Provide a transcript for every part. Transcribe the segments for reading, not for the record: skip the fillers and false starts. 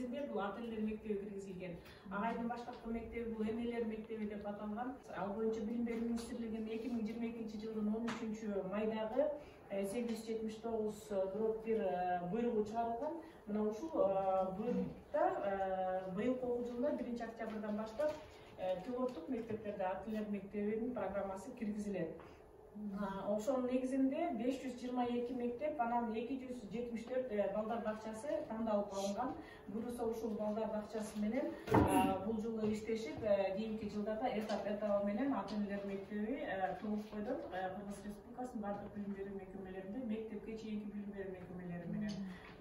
негизинде бул ата энелер мектеби киргизилген. Агайдын баштапкы мектеби бул энелер мектеби деп аталган. Ал боюнча Билим берүү министрлигинин 2022-жылдын 13-майдагы 879/1 буйругу чыгарылган. Мына ушул буйругда быйылкы окуу жылында 1-октябрдан баштап пилоттук мектептерде ата энелер мектебинин программасы киргизилет. Ошонун негизинде 522 мектеп, анан 274 балдар бакчасы тандалып алынган. Буюрса ушул балдар бакчасы менен бул жылы иштешип, кийинки жылдарда этап менен ата энелер мектеби Кыргыз Кыргыз Республикасынын бардык билим берүү мекемелеринде мектепке чейинки билим берүү мекемелери менен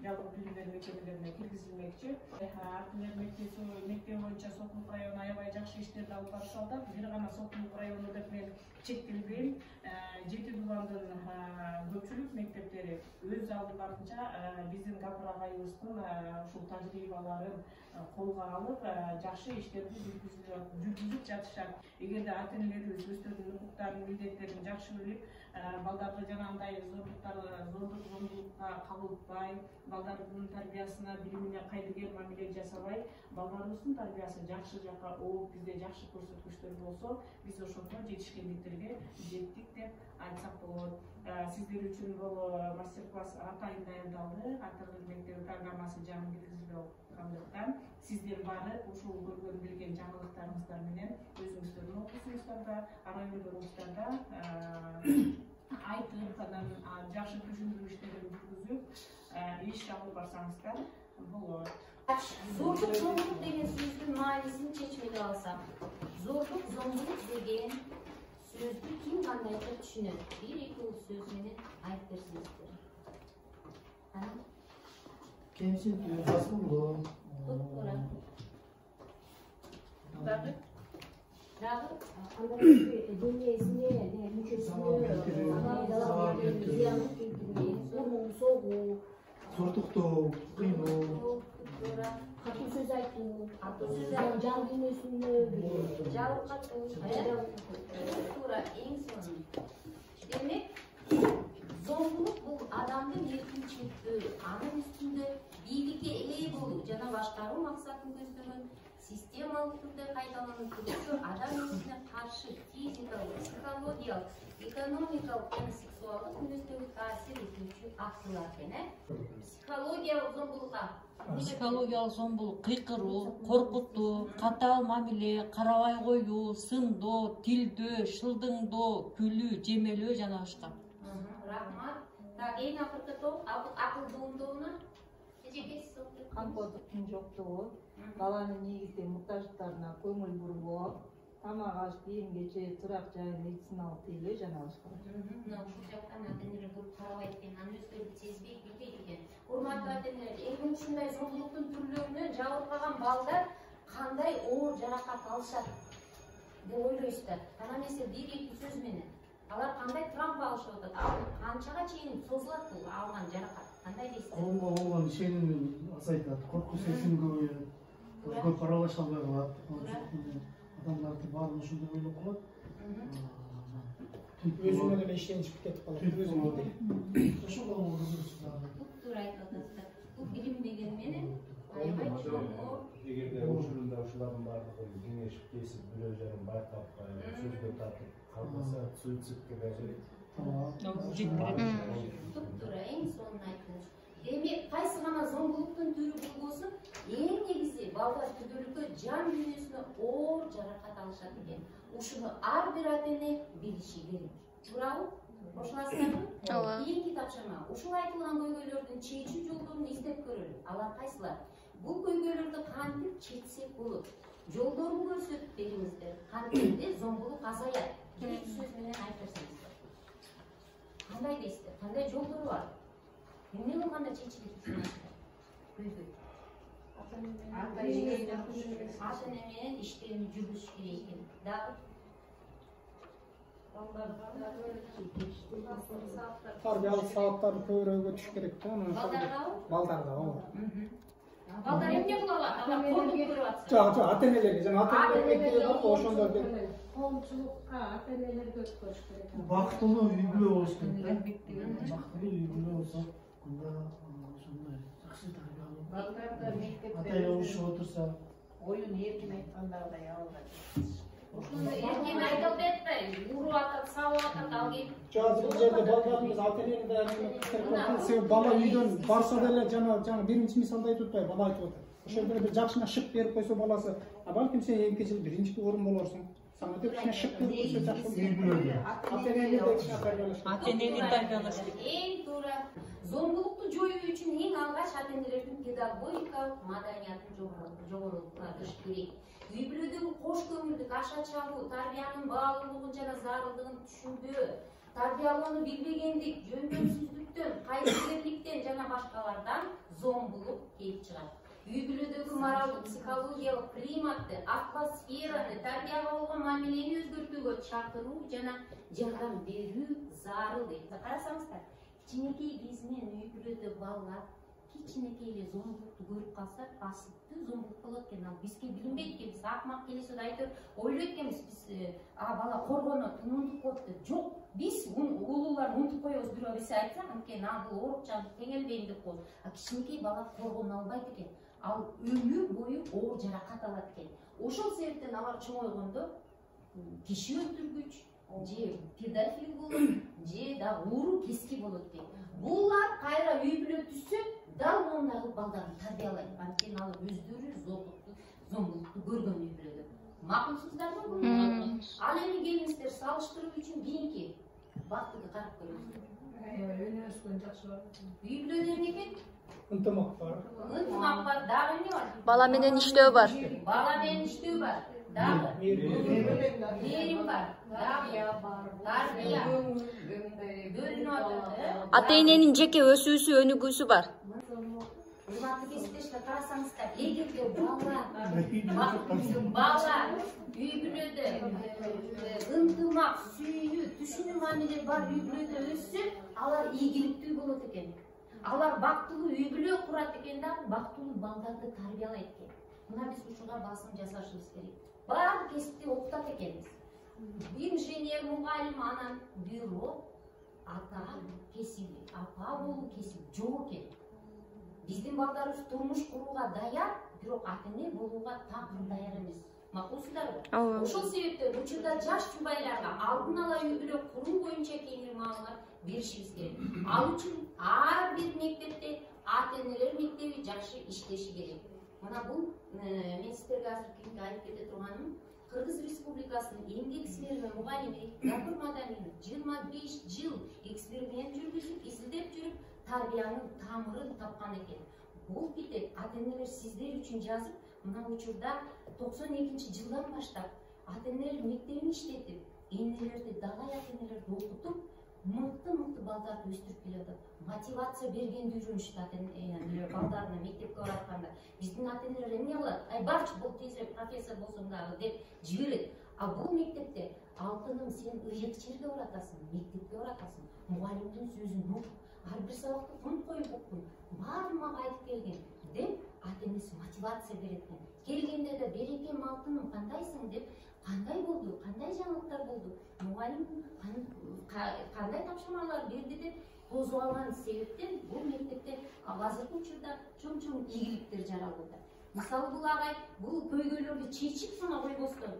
жалпы билим берүү мекемелерине киргизилмекчи. Ата энелер мектеби боюнча Сокулук району аябай жакшы иштерди алып барышат. Бир гана Сокулук району деп мен чектелбейм. Жети Дубандын көпчүлүк мектептери өз алдыларынча биздин Гапыр агайыбыздын ушул тажрыйбаларын колго алып жакшы иштерди жүргүзүп жатышат. Эгерде ата энелерибиз өздөрүнүн укуктарын, милдеттерин жакшы билип, балдарды жанагындай зомбулукка кабылтпай, балдардын тарбиясына, билимине кайдыгер мамиле жасабай, балдарыбыздын тарбиясы жакшы жакка ооп, бизде жакшы көрсөткүчтөр болсо, биз ошондо жетишкендиктерге жеттик деп айтсак болот. Сиздер үчүн бул мастер-класс атайын даярдалды. Ата энелер мектеби программасы жаңы киргизилип аткандыктан сиздер барып ушул көргөн билген жаңылыктарыңыздар менен өзүңүздөрдүн окуусуңуздарда, райондоруңуздарда айтып, анан жакшы түшүндүрүү иштерин жүргүзүп, иш алып барсаңыздар болот. Зордук, зомбулук деген сөздүн маанисин чечмей алсак, зордук, зомбулук деген сөздү ким кандайча түшүнөт? Бир-эки сөз менен айтып берсеңиздер. Кемсинтүү, басымдуу. Дагы денесине, мүчөсүнө зыянын келтирмей, согуу, Сурдуктоо, кыйноо, катуу сөз айтуу, жан дүйнөсүнө жабыркатуу, туура эң сонун. Демек, зомбулук бул адамдын эркинчиликтүү, анын үстүндө бийликке ээ болуу жана башкаруу максатын көздөгөн системалык түрдө кайталанып тургучу адам өзүнө каршы физикалык, психологиялык, экономикалык жана сексуалдык мүнөздөгү таасир этүүчү актылар экен. Психологиялык зомбулукка Психологиялык зомбулук кыйкыруу, коркутуу, катаал мамиле, карабай коюу, сындоо, тилдөө, шылдыңдоо, күлүү, жемелөө жана башка. Рахмат. Так, эң акыркы топ акылдуулугуна эжекеси камкордуктун жоктугу, баланын негизги муктаждыктарына көңүл бурбоо, тамак аш, кийим-кечек, турак жай, медициналык тейлөө жана башка. Мына ушул жактан ата энелер көп карабайт экен, анын өздөрү сезбей билбейт экен. Урматтуу ата энелер, эң ушундай зомбулуктун түрлөрүнөн жабыркаган балдар кандай оор жаракат алышат деп ойлойсуздар? Анан эсе бир-эки сөз менен алар кандай травма алышып атат? Канчага чейин созулат бул алган жаракат? Кандай дейсиздер? Колго болгон ишеним азайтат, коркуу сезим көбөйөт, көп аралаша албай калат. Адамдарды баары ушундай ойлоп калат. Өзүнө эле ишеничип кетип калат. Ошого кызыгышат. Туура айтып атасыздар. Бул билинбеген менен аябай чоң. Эгерде ушулардын баардыгын кеңешип кесип, бирөө жерин байкап, сөзгө тартып калмаса, суицидке да Туура, эң сонун айттыңыз. Демек, кайсы гана зомбулуктун түрү болбосун, эң негизи балдар түгөлүккө жан дүйнөсүнө оор жаракат алышат экен. Ушуну ар бир ата эне билиши керек. Туурабы? Кошуласыздарбы? Кийинки тапшырма. Ушул айтылган көйгөйлөрдүн чечүү жолдорун издеп көрөлү. Алар кайсылар? Бул көйгөйлөрдү кантип чечсек болот? Жолдорун көрсөтүп бериңиздер. Кантип зомбулук азаят? Бир сөз менен айтып берсеңиздер. Кандай дейсиздер? Кандай жолдору бар? Эмнени кандай чечилет ушундай? Көйгөй. Ата эне менен иштерин жүргүзүш керек экен. Дагы тарбиялык сабактарды көбүрөөк өтүш керек да. Балдарга. Балдар эмне кыла алат? Алар коркуп көрүп атса. Жок, ата энелерге жана ата энелер мектеби бар, ошондо коомчулукка ата энелерге өткөрүш керек. Бактылуу үй бүлө болуш керек. Бактылуу үй бүлө болсо анда ошондой жакшы тарбия алып Балдарда ата мектепте эне урушуп отурса оюн эркин айткандагыдай албайт. Ошондо эркен айта атпайбы, уруп атат, сабап атат, ал келип Жазып бул жерде балдарыбыз ата энени да себеби бала үйдөн барса деле жана биринчи мисалда айтып атпайбы, бала айтып атат. Ошол жерде бир жакшына шык берип койсо баласы, а балким сен эмки жыл биринчи орун болорсуң. Сага деп кичине шык берип койсо жакшы болот. Ата энени да кичине тарбиялаш керек. Ата энени тарбиялаш керек. Эң туура зомбулукту жоюу үчүн эң алгач ата энелердин педагогикалык маданиятын жогорулатыш керек. Үй бүлөдөгү кош көңүлдүк, аша чабуу, тарбиянын баалуулугун жана зарылдыгын түшүнбөө, тарбиялоону билбегендик, жөндөмсүздүктөн, кайсызгерликтен жана башкалардан зомбулук келип чыгат. Үй бүлөдөгү моралдык, психологиялык климатты, атмосфераны, тарбияга болгон мамилени өзгөртүүгө чакыруу жана жардам берүү зарыл дейт. Карасаңыздар, кичинекей кезинен үй бүлөдө балалар кичинекей эле зомбулукту көрүп калса, басыптуу зомбулук болот экен. Ал бизге билинбейт экен, биз акмак келесиде айтып ойлойт экенбиз, биз бала коргонот, унутуп коюпту. Жок, биз улуулар унутуп коебуз, бирөө биз айтсак, анткени бул оорукчан теңелбейм деп коебуз. А кичинекей бала коргоно албайт экен. Ал өмүр бою оор жаракат алат экен. Ошол себептен алар чоңойгондо киши өлтүргүч, же педофил болот, же да уруу кески болот дейт. Булар кайра үй бүлө түзсө, дал мондагы балдарды тарбиялайт. Анткени алар өздөрү зомбулукту көргөн үй бүлөдө. Макулсуздарбы бул? Ал эми келиңиздер салыштыруу үчүн кийинки бактыгы карап көрөбүз. Өйнө өскөн жакшы болот. Үй бүлөдө эмнекен? Ынтымак бар. Ынтымак бар, дагы эмне бар? Бала менен иштөө бар. Бала менен иштөө бар. Дагы мээрим бар. Тарбия. Бөлүнүп атат. Ата эненин жеке өсүүсү, өнүгүүсү бар. Урматтуу кесиптештер, карасаңыздар, эгерде бала үй бүлөдө ынтымак, сүйүү, түшүнүү мамиле бар үй бүлөдө өссө, алар ийгиликтүү болот экен. Алар бактылуу үй бүлө курат экен да, бактылуу балдарды тарбиялайт экен. Мына биз ушуга басым жасашыбыз керек. Баардык кесипти окутат экенбиз. Инженер, мугалим, анан бюро, ата кесиби, апа болуу кесиби жок экен. Биздин балдарыбыз турмуш курууга даяр, бирок ата эне болууга такыр даяр эмес. Макулсуздарбы? Ошол себептен учурда жаш жубайларга алдын ала үй бүлө куруу боюнча кеңири маалымат беришибиз керек. Ал үчүн ар бир мектепте ата энелер мектеби жакшы иштеши керек. Мына бул мен сиздерге азыр айтып кете турганым, Кыргыз Республикасынын эмгек ишleri мугалими Гапур Маданинов 25 жыл эксперимент жүргүзүп, изилдеп жүрүп, тарбиянын тамырын тапкан экен. Бул китеп ата энелер сиздер үчүн жазып, мына учурда 92-жылдан баштап ата энелер мектебин иштетип, энелерди, далай ата энелерди окутуп, мыкты балдарды өстүрүп келатат. Мотивация бергенди үйрөнүшүп ата энелер балдарына мектепке баратканда. Биздин ата энелер эмне кылат? Ай барчы, бул тезирээк профессор болсоң дагы деп жиберет. А бул мектепте алтыным сен ыйык жерге баратасың, мектепке баратасың. Мугалимдин сөзүн ук, ар бир сабакты унутуп коюп окуй. Баары мага айтып келген деп ата энеси мотивация берет экен. Келгенде да берекем алтыным кандайсың деп, кандай болду, кандай жаңылыктар болду, мугалим кандай тапшырмалар берди деп козгогон себептен бул мектепте азыркы учурда чоң ийгиликтер жаралып атат. Мисалы бул агай бул көйгөйлөрдү чечип сана койбостон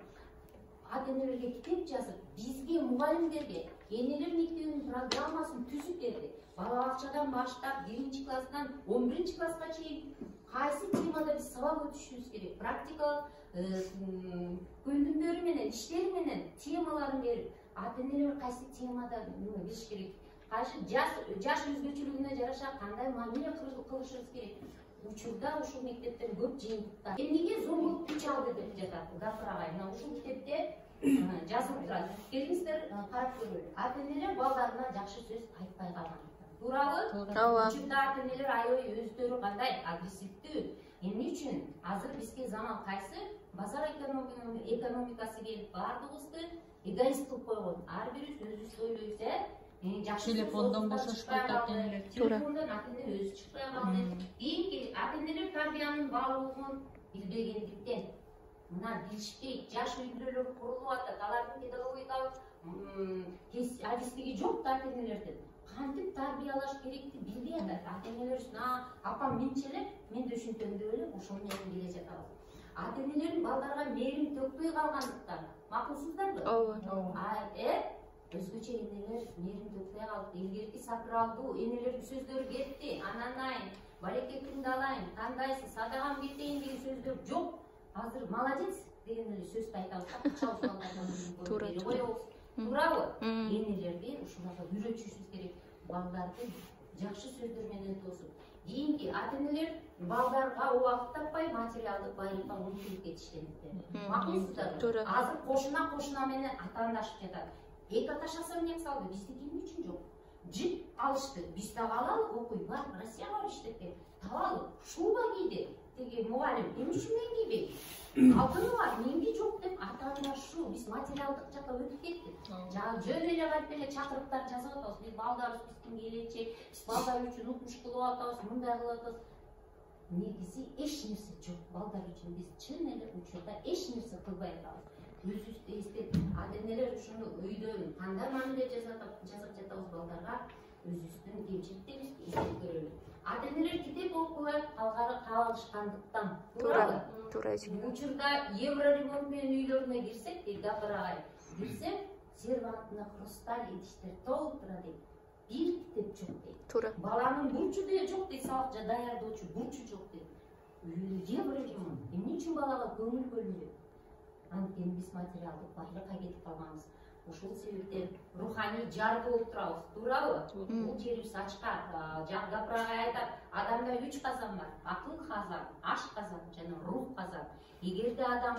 ата энелерге китеп жазып, бизге мугалимдерге энелер мектебинин программасын түзүп берди. Бала бакчадан баштап 1-класстан 11-класска чейин кайсы темада биз сабак өтүшүбүз керек, практикалык көндүмдөрү менен, иштери менен темаларын берип, ата энелер кайсы темада билиш керек, кайсы жаш өзгөчөлүгүнө жараша кандай мамиле кылышыбыз керек. Учурда ушул мектептен көп жыйынтыктар. Эмнеге зомбулук күч алды деп жатат Гапур агай. Мына ушул китепте жазылып турат. Келиңиздер карап көрөлү. Ата энелер балдарына жакшы сөз айтпай калган. Туурабы? Учурда ата энелер аябай өздөрү кандай агрессивдүү. Эмне үчүн? Азыр бизге заман кайсы? Базар экономикасы келип баардыгыбызды эгоист кылып койгон. Ар бирибиз өзүбүз ойлойбуз, жакшы телефондон бошошпой ата энелер. Телефондон ата энелер өзү чыкпай калды. Кийинки ата энелер тарбиянын баалуулугун билбегендиктен мына билишпейт, жаш үй бүлөлөр курулуп атат, алардын педагогикалык адистиги жок ата энелердин. кантип тарбиялаш керекти билбей атат. Ата-энелер үчүн апам минчи эле, мен да ушинтем деп эле ошол менен келе жатабыз. Ата-энелердин балдарга мээрим төкпөй калгандыктан макулсуздарбы? Ооба. Өзгөчө энелер мээрим төкпөй калды. Илгерки сакралдуу энелердин сөздөрү кетти. Ананайын, барекетиңди алайын, кандайсың, садагам кетейин деген сөздөр жок. Азыр молодец деген эле сөздү айтабыз. Туурабы? Энелерди ушуларга үйрөтүшүбүз керек. Балдарды жакшы сөздөр менен тосуп. Кийинки ата-энелер балдарга убакыт таппай материалдык байлыкка умтулуп кетишкендиктен. Макулсуздар. Азыр кошуна менен атаандашып жатат. Эки аташасы эмне салды? Бизди эмне үчүн жок? Жип алышты. Биз дагы алалы, окуй бар. Россияга барып иштепкен. Табалы, шуба кийди. Теги мугалим, эмне үчүн мен кийбейм? Алтыны бар, менде жок деп атаандашу. Биз материалдык жакка өтүп кеттик. Жана жөн эле кайтып эле чакырыктар жазып атабыз. Биз балдарыбыз биздин келечек, биз балдар үчүн укмуш кылып атабыз, мындай кылып атабыз. Негизи эч нерсе жок. Балдар үчүн биз чын эле учурда эч нерсе кылбай атабыз. Өзүбүздү эстеп, ата-энелер ушуну үйдө кандай мамиле жасап жатабыз балдарга, өзүбүздүн кемчиликтерибизди эстеп көрөлү. Ата-энелер китеп окубай калышкандыктан. Туура. Учурда евроремонт менен үйлөрүнө кирсек, гапырагай, кирсем, сервантына хрусталь идиштер толтура дейт. Бир китеп жок дейт. Туура. Баланын бурчу да жок дейт, сабак даярдоочу бурчу жок дейт. Евроремонт. Эмне үчүн балага көңүл бөлүнбөйт? Анткени биз материалдык байлыкка кетип калганбыз. Ошол себептен руханий жар болуп турабыз. Туурабы? Бул жерибиз ачка. Гапырагай айтат, адамда 3 казан бар. Акыл казан, аш казан жана рух казан. Эгерде адам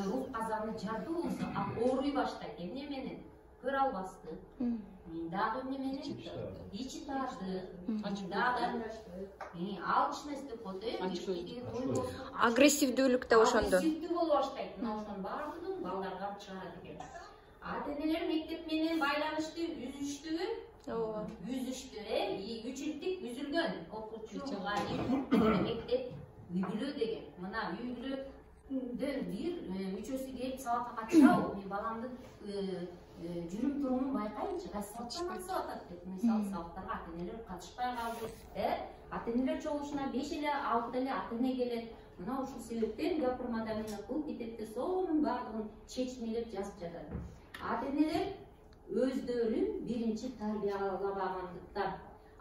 рух казаны жардуу болсо, ооруй баштайт. Эмне менен? Көрө албасты. Мен дагы эмне менен? Ичи тарды. Дагы алчность деп коет. Агрессивдүүлүк да ошондо. Агрессивдүү болуп баштайт. Мына ошонун баардыгын балдарга чыгарат экен. Ата-энелер мектеп менен байланышты үзүштүгү, үзүштү, 3 илдик үзүлгөн. Окуучу, мугалим, мектеп үйгүлө деген. Мына үйгүлөдөн бир мүчөсү келип сабакка катышабы? Мен баламдын жүрүм турумун байкайынчы, кайсы сабактан алсап атат деп. Мисалы сабактарга ата-энелер катышпай калды. Ата-энелер чогулушуна 5 эле, 6 эле ата-эне келет. Мына ушул себептен гапырмада мен бул китепте сонун баардыгын чечмелеп жазып жатат. Ата-энелер өздөрүн биринчи тарбиялабагандыктан.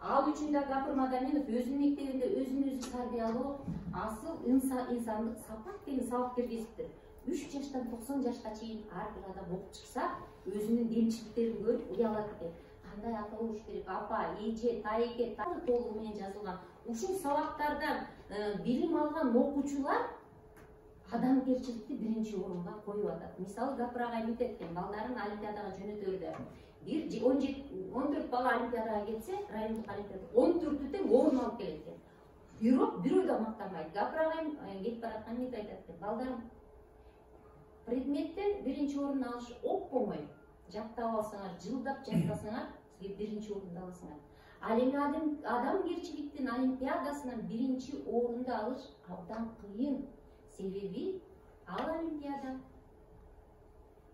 Ал үчүн да Гапырмада Минов өзүнүн мектебинде өзүн-өзү тарбиялоо, асыл инсандык сапат деген сабак киргизиптир. 3 жаштан 90 жашка чейин ар бир адам окуп чыкса, өзүнүн кемчиликтерин көрүп уялат экен. Кандай ата болуш керек, апа, эже, тайке, толугу менен жазылган. Ушул сабактардан билим алган окуучулар адамгерчиликти биринчи орунга коюп атат. Мисалы Гапырагай мектептен балдарын олимпиадага жөнөтөлдү. 14 бала олимпиадага кетсе, райондук олимпиада 14 тең орун алып келет экен. Бирок бирөө да мактанбайт. Гапырагай кетип бараткан мекте айтат экен. Балдарым предметтен биринчи орун алыш оңой. Жаттап алсаңар, жылдап жаттасаңар, сизге биринчи орунду аласыңар. Ал эми адамгерчиликтин олимпиадасынан биринчи орунду алыш абдан кыйын. Себеби ал олимпиада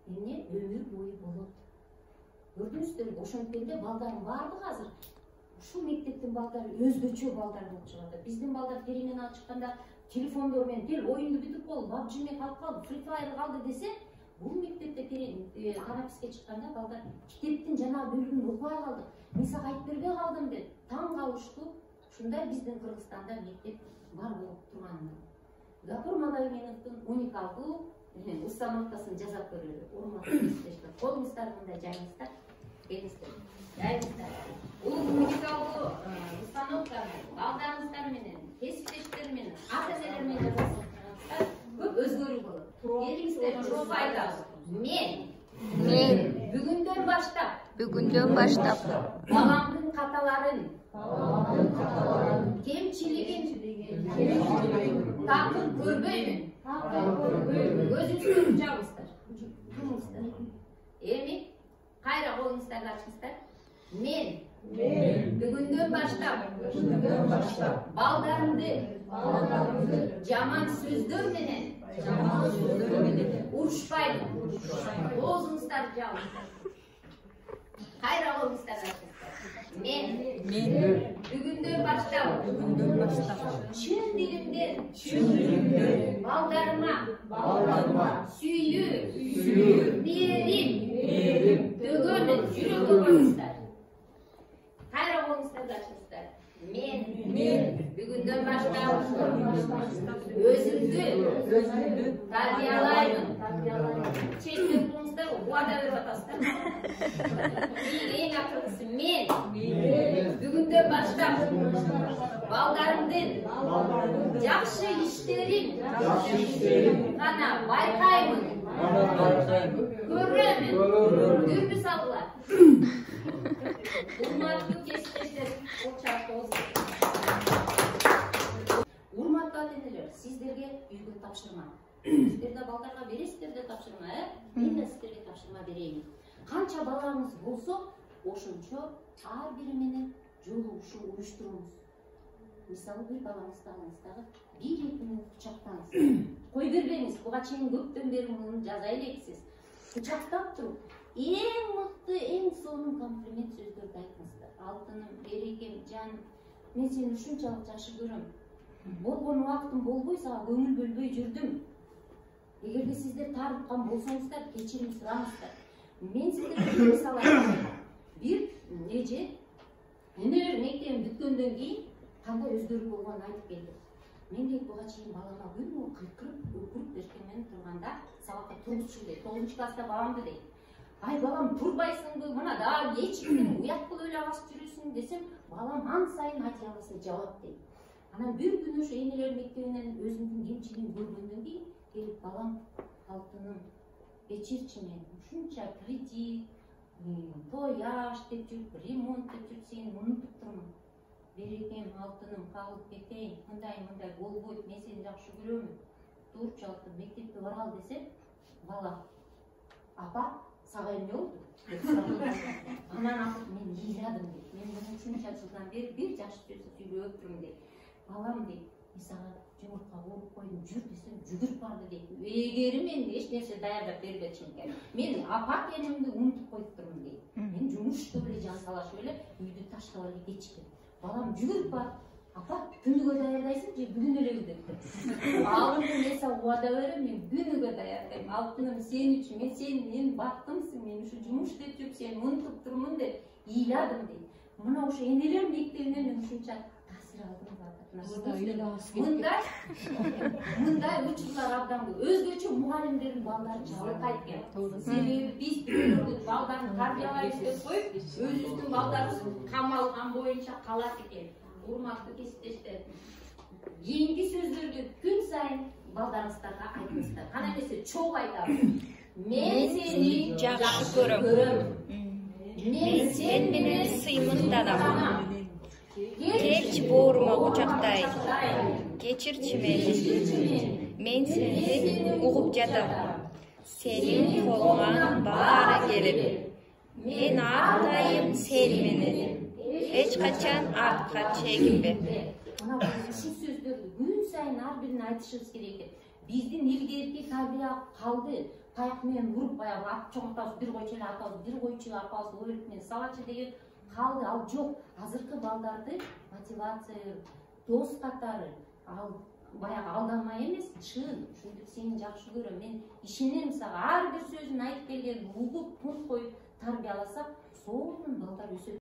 эмне өмүр бою болот. Көрдүңүздөрбү, ошонткенде балдардын баардыгы азыр ушул мектептин балдары өзгөчө балдар болуп чыгат. Биздин балдар переменага чыкканда телефондор менен кел оюнду бүтүп бол, PUBG ме калып калды, Free Fire калды десе, бул мектепте тераписке чыкканда балдар китептин жанагы бөлүгүн окубай калды. Мен сага айтып бербей калдым деп таң калыштуу. Ушундай биздин Кыргызстанда мектеп бар болуп турганына. Гапыр Миновдун уникалдуу установкасын жасап көрөлү. Урматтуу иштештер, колуңуздар мындай жайыңыздар, келиңиздер. Жайыңыздар. Бул уникалдуу установканы балдарыңыздар менен, кесиптештер менен, ата-энелер менен жасасаңыздар, көп өзгөрүү болот. Келиңиздер, жол айтабыз. Мен бүгүндөн баштап баламдын каталарын, кемчилигин такыр көрбөймүн. Өзүңүздөрдү жабыңыздар. Эми кайра колуңуздарды ачыңыздар. Мен бүгүндөн баштап балдарымды жаман сөздөр менен урушпаймын. Оозуңуздарды жабыңыздар. Кайра колуңуздарды ачыңыздар. мен бүгүндөн баштап чын диlimden балдарыма сүйүү берим төгөмүн жүрөгү болуңуздар. Кайра болуңуздар ачыңыздар. Мен бүгүндөн баштап өзүмдү тарбиялаймын. Чечим болуңуздар, убада берип атасыздар. Эң акыркысы мен бүгүндөн баштап балдарымдын жакшы иштерин гана байкаймын. Көрөмүн. Дүрбү салгыла. Урматтуу кесиптештер, урматтуу ата-энелер, сиздерге үйгө тапшырма. Сиздер да балдарга бересиздер да тапшырма, мен да сиздерге тапшырма берейин. Канча балаңыз болсо, ошончо ар бири менен жолугушуу уюштуруңуз. Мисалы бир балаңызды алыңыз дагы, бир экинин кучактаңыз. Кой бербеңиз, буга чейин көптөн бери муну жаза элексиз. Кучактап туруп, эң мыкты, эң сонун комплимент сөздөрдү айтыңыздар. Алтыным, берекем, жаным, мен сени ушунчалык жакшы көрөм. Болгон убактым болбой, сага көңүл бөлбөй жүрдүм. Эгерде сиздер тарыткан болсоңуздар, кечирим сураңыздар. Мен сиздерге бир мисал айтайын. Бир эже өнөр мектебин бүткөндөн кийин кандай өзгөрүү болгонун айтып келди. Мен дейт буга чейин балама күнү кыйкырып, өкүрүп эркемен турганда сабакка тургузчу дейт. 9 класста баламды дейт. Ай балам турбайсыңбы, мына дагы кечиктиң уят кылып эле басып жүрөсүң десем, балам ан сайын айта албаса жабат дейт. Анан бир күнү ошо энелер мектебинен өзүмдүн кемчилигин көргөндөн кийин келип балам, алтыным, кечирчи мени, ушунча кредит, тояш деп жүрүп, ремонт деп жүрүп сени унутуп турмун. Берекем, алтыным, калып кетейин, мындай болбойт, мен сени жакшы көрөмүн. Турчу алтын, мектепке баралы десем, бала, апа, сага эмне болду? Анан атып мен ыйладым дейт. Мен муну ушунча жылдан бери бир жакшы сөз сүйлөп турмун дейт. Балам дейт, мен сага жумуртка кууруп койдум, жүр десем жүгүрүп барды дейт. Эгери мен эч нерсе даярдап бербечи экен. Мен апа экенимди унутуп коюп турмун дейт. Мен жумушту беле жан салашып эле үйдү таштап эле кетчүмүн. Балам жүгүрүп бар. Апа, күнүгө даярдайсың же бүгүн эле деп. Алдын мен сага убада берем, мен күнүгө даярдайм. Алтыным сен үчүн, мен сенин бактымсың, мен ушу жумуш деп жүрүп сени унутуп турмун деп ыйладым дейт. Мына ошо энелер мектебинен мен ушунча таасир алдым. Мындай учурлар абдан көп. Өзгөчө мугалимдердин балдары жабыркайт экен. Себеби биз балдарын тарбиялайбыз деп коюп, өзүбүздүн балдарыбыз камалган боюнча калат экен. Урматтуу кесиптештер, кийинки сөздөрдү күн сайын балдарыңыздарга айтыңыздар. Кана эмесе чогуу айтабыз. Мен сени жакшы көрөм. Мен сен менен сыймыктанам. Кеч боорума кучактай. Кечирчи мени. Мен сени угуп жатам. Сенин колуңан баары келет. Мен ар дайым сен менен. Эч качан артка чегинбе. Мына ушул сөздөрдү күн сайын ар бирин айтышыбыз керек. Биздин илгерки тарбия калды. Таяк менен уруп баягы ат чоңтабыз, бир койчу эле атабыз, бир койчу апабыз ойлоп менен салачы деген калды. Ал жок. Азыркы балдарды мотивация, дос катары, ал баягы алдамай эмес, чын. Ушинтип сени жакшы көрөм. Мен ишенем сага. Ар бир сөзүн айтып келген угуп, пункт коюп тарбияласак, сонун балдар өсөт.